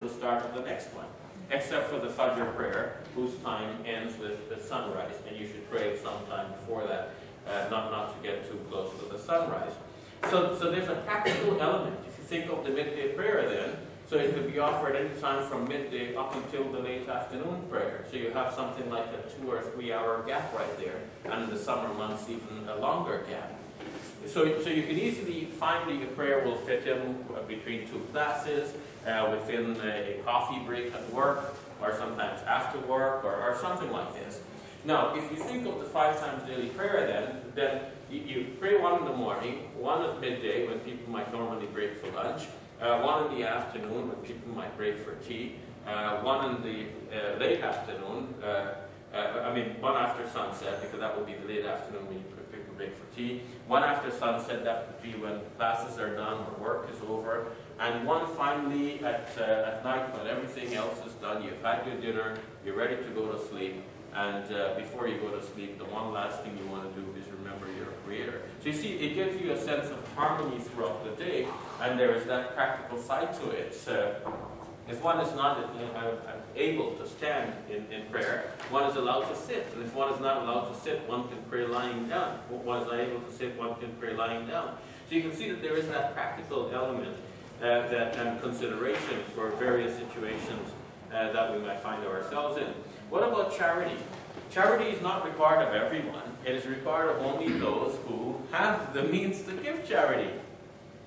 the start of the next one, except for the Fajr prayer, whose time ends with the sunrise, and you should pray sometime before that, not to get too close to the sunrise. So there's a practical element. If you think of the midday prayer then, so it could be offered any time from midday up until the late afternoon prayer. So you have something like a 2 or 3 hour gap right there, and in the summer months even a longer gap. So you can easily find that your prayer will fit in between 2 classes, within a coffee break at work, or sometimes after work, or something like this. Now, if you think of the 5 times daily prayer then you pray one in the morning, one at midday when people might normally break for lunch, one in the afternoon when people might break for tea, one in the late afternoon, one after sunset, because that would be the late afternoon when people break for tea, one after sunset, that would be when classes are done or work is over, and one finally at night when everything else is done, you've had your dinner, you're ready to go to sleep, and before you go to sleep, the one last thing you want to do is remember your Creator. So you see, it gives you a sense of harmony throughout the day, and there is that practical side to it. If one is not able to stand in prayer, one is allowed to sit. And if one is not allowed to sit, one can pray lying down. If one is not able to sit, one can pray lying down. So you can see that there is that practical element and consideration for various situations that we might find ourselves in. What about charity? Charity is not required of everyone. It is required of only those who have the means to give charity.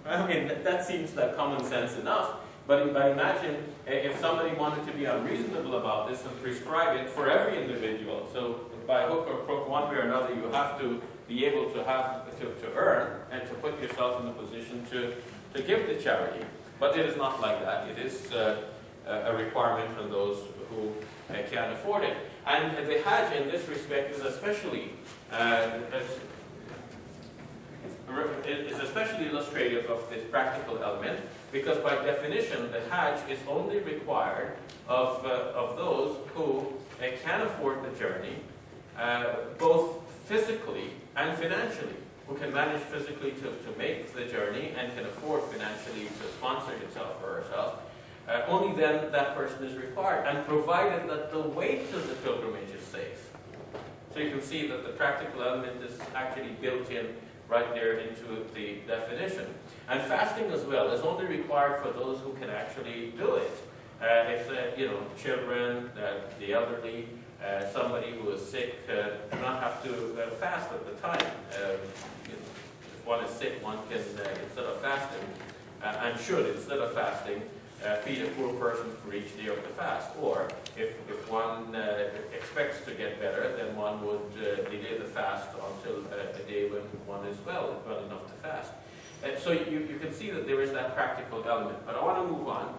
I mean, that seems like common sense enough. But imagine if somebody wanted to be unreasonable about this and prescribe it for every individual. So by hook or crook, one way or another, you have to be able to earn and to put yourself in a position to give the charity. But it is not like that. It is a requirement from those who can't afford it. And the Hajj in this respect is especially illustrative of this practical element, because by definition the Hajj is only required of those who can afford the journey, both physically and financially, who can manage physically to make the journey and can afford financially to sponsor himself or herself. Only then that person is required, and provided that the way to the pilgrimage is safe. So you can see that the practical element is actually built in right there into the definition. And fasting as well is only required for those who can actually do it. If children, the elderly, somebody who is sick, do not have to fast at the time. If one is sick, one can, instead of fasting, and should, instead of fasting, feed a poor person for each day of the fast. Or if one expects to get better, then one would delay the fast until a day when one is well enough to fast. So you can see that there is that practical element. But I want to move on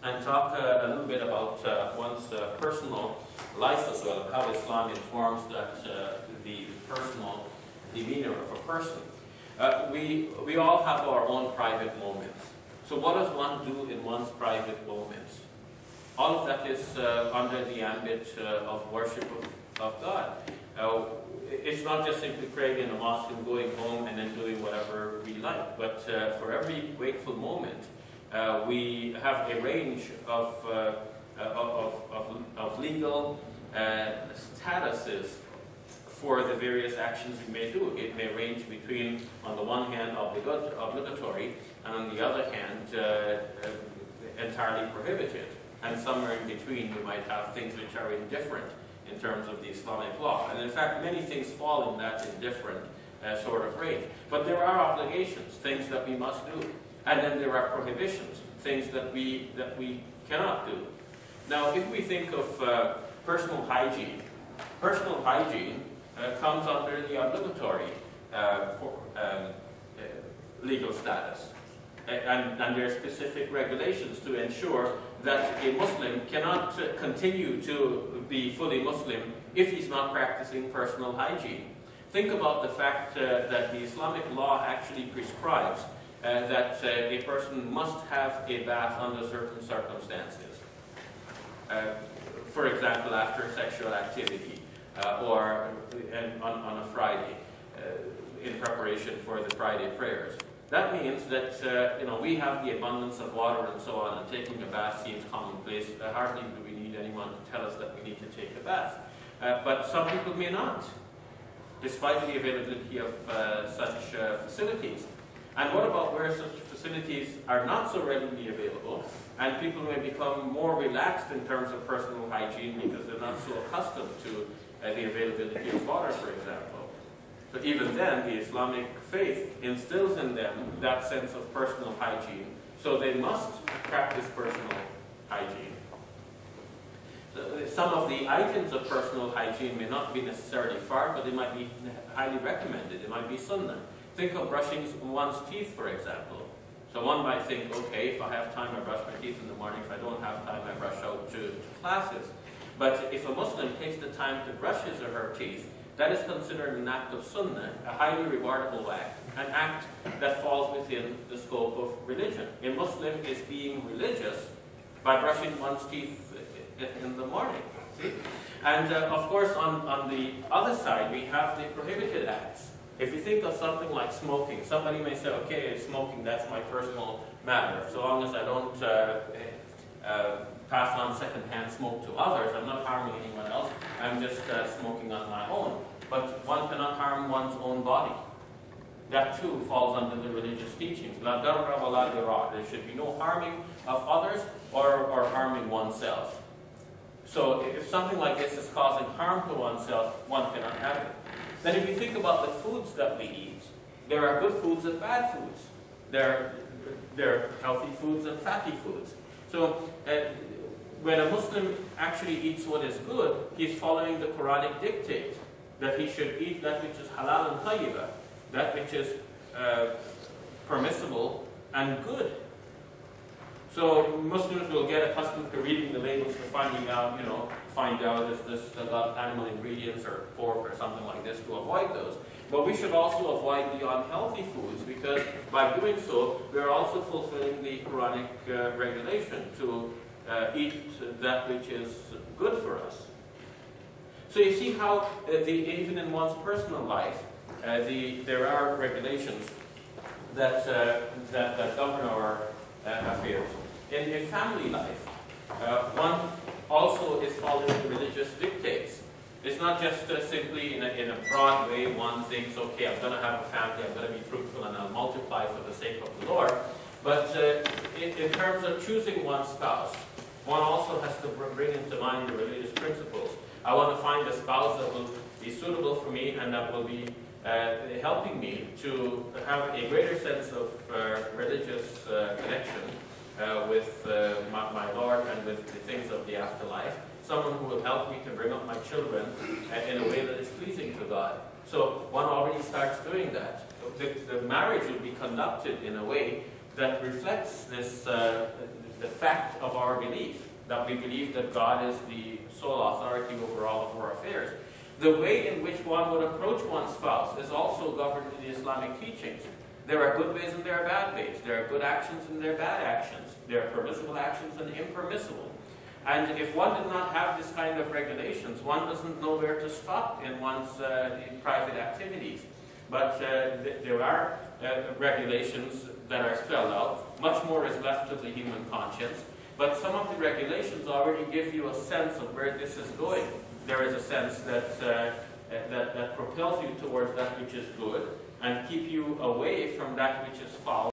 and talk a little bit about one's personal life as well, and how Islam informs that the personal demeanor of a person. We all have our own private moments. So what does one do in one's private moments? All of that is under the ambit of worship of God. It's not just simply praying in a mosque and going home and then doing whatever we like, but for every wakeful moment, we have a range of legal statuses for the various actions we may do. It may range between, on the one hand, obligatory, and on the other hand, entirely prohibited. And somewhere in between, you might have things which are indifferent in terms of the Islamic law. And in fact, many things fall in that indifferent sort of range. But there are obligations, things that we must do. And then there are prohibitions, things that we cannot do. Now, if we think of personal hygiene comes under the obligatory legal status. And there are specific regulations to ensure that a Muslim cannot continue to be fully Muslim if he's not practicing personal hygiene. Think about the fact that the Islamic law actually prescribes that a person must have a bath under certain circumstances. For example, after sexual activity, or on a Friday, in preparation for the Friday prayers. That means that we have the abundance of water and so on, and taking a bath seems commonplace. Hardly do we need anyone to tell us that we need to take a bath. But some people may not, despite the availability of such facilities. And what about where such facilities are not so readily available, and people may become more relaxed in terms of personal hygiene because they're not so accustomed to the availability of water, for example. So even then, the Islamic faith instills in them that sense of personal hygiene, so they must practice personal hygiene. So some of the items of personal hygiene may not be necessarily fard, but they might be highly recommended. It might be sunnah. Think of brushing one's teeth, for example. So one might think, okay, if I have time, I brush my teeth in the morning. If I don't have time, I brush out to classes. But if a Muslim takes the time to brush his or her teeth, that is considered an act of sunnah, a highly rewardable act, an act that falls within the scope of religion. A Muslim is being religious by brushing one's teeth in the morning. See? And of course, on the other side, we have the prohibited acts. If you think of something like smoking, somebody may say, okay, smoking, that's my personal matter. So long as I don't pass on secondhand smoke to others, I'm not harming anyone else, I'm just smoking on my own. But one cannot harm one's own body. That too falls under the religious teachings. La darra wa la dirar. There should be no harming of others or harming oneself. So if something like this is causing harm to oneself, one cannot have it. Then if you think about the foods that we eat, there are good foods and bad foods. There are healthy foods and fatty foods. So when a Muslim actually eats what is good, he's following the Quranic dictate that he should eat that which is halal and tayyiba, that which is permissible and good. So Muslims will get accustomed to reading the labels to finding out, is this got animal ingredients or pork or something like this, to avoid those. But we should also avoid the unhealthy foods, because by doing so, we are also fulfilling the Quranic regulation to eat that which is good for us. So you see how even in one's personal life, there are regulations that govern our affairs. In family life, one also is following religious dictates. It's not just simply in a broad way one thinks, okay, I'm going to have a family, I'm going to be fruitful, and I'll multiply for the sake of the Lord. But in terms of choosing one spouse, one also has to bring into mind the religious principles. I want to find a spouse that will be suitable for me and that will be helping me to have a greater sense of religious connection with my Lord and with the things of the afterlife. Someone who will help me to bring up my children in a way that is pleasing to God. So one already starts doing that. The marriage will be conducted in a way that reflects this, the fact of our belief, that we believe that God is the sole authority over all of our affairs. The way in which one would approach one's spouse is also governed in the Islamic teachings. There are good ways and there are bad ways. There are good actions and there are bad actions. There are permissible actions and impermissible. And if one did not have this kind of regulations, one doesn't know where to stop in one's private activities. But there are regulations that are spelled out. Much more is left to the human conscience. But some of the regulations already give you a sense of where this is going. There is a sense that that propels you towards that which is good and keep you away from that which is foul.